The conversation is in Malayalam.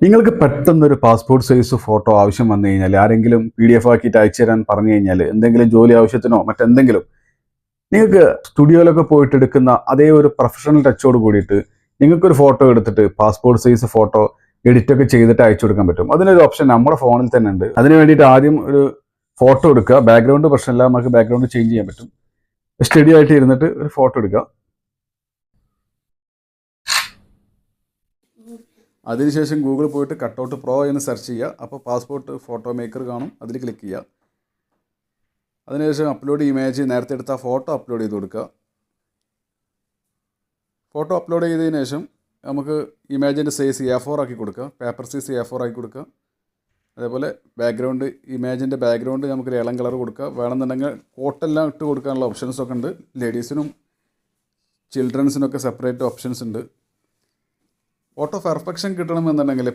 നിങ്ങൾക്ക് പെട്ടെന്നൊരു പാസ്പോർട്ട് സൈസ് ഫോട്ടോ ആവശ്യം വന്നു കഴിഞ്ഞാൽ ആരെങ്കിലും PDF ആക്കിയിട്ട് അയച്ചു തരാൻ പറഞ്ഞു കഴിഞ്ഞാൽ എന്തെങ്കിലും ജോലി ആവശ്യത്തിനോ മറ്റെന്തെങ്കിലും നിങ്ങൾക്ക് സ്റ്റുഡിയോയിലൊക്കെ പോയിട്ട് എടുക്കുന്ന അതേ ഒരു പ്രൊഫഷണൽ ടച്ചോട് കൂടിയിട്ട് നിങ്ങൾക്കൊരു ഫോട്ടോ എടുത്തിട്ട് പാസ്പോർട്ട് സൈസ് ഫോട്ടോ എഡിറ്റ് ഒക്കെ ചെയ്തിട്ട് അയച്ചു കൊടുക്കാൻ പറ്റും. അതിനൊരു ഓപ്ഷൻ നമ്മുടെ ഫോണിൽ തന്നെ ഉണ്ട്. അതിന് വേണ്ടിയിട്ട് ആദ്യം ഒരു ഫോട്ടോ എടുക്കുക. ബാക്ക്ഗ്രൗണ്ട് പ്രശ്നമില്ല, നമുക്ക് ബാക്ക്ഗ്രൗണ്ട് ചേഞ്ച് ചെയ്യാൻ പറ്റും. സ്റ്റഡി ആയിട്ട് ഇരുന്നിട്ട് ഒരു ഫോട്ടോ എടുക്കുക. അതിനുശേഷം ഗൂഗിൾ പോയിട്ട് കട്ടൗട്ട് പ്രോ എന്ന് സെർച്ച് ചെയ്യുക. അപ്പോൾ പാസ്പോർട്ട് ഫോട്ടോ മേക്കർ കാണും, അതിൽ ക്ലിക്ക് ചെയ്യുക. അതിനുശേഷം അപ്ലോഡ് ഇമേജ്, നേരത്തെ എടുത്ത ഫോട്ടോ അപ്ലോഡ് ചെയ്ത് കൊടുക്കുക. ഫോട്ടോ അപ്ലോഡ് ചെയ്തതിന് ശേഷം നമുക്ക് ഇമേജിൻ്റെ സൈസ് A4 ആക്കി കൊടുക്കുക, പേപ്പർ സൈസ് A4 ആക്കി കൊടുക്കുക. അതേപോലെ ബാക്ക്ഗ്രൗണ്ട്, ഇമേജിൻ്റെ ബാക്ക്ഗ്രൗണ്ട് നമുക്കൊരു ഇളം കളർ കൊടുക്കുക. വേണമെന്നുണ്ടെങ്കിൽ കോട്ടെല്ലാം ഇട്ട് കൊടുക്കാനുള്ള ഓപ്ഷൻസൊക്കെ ഉണ്ട്. ലേഡീസിനും ചിൽഡ്രൻസിനൊക്കെ സെപ്പറേറ്റ് ഓപ്ഷൻസ് ഉണ്ട്. ഫോട്ടോ പെർഫെക്ഷൻ കിട്ടണമെന്നുണ്ടെങ്കിൽ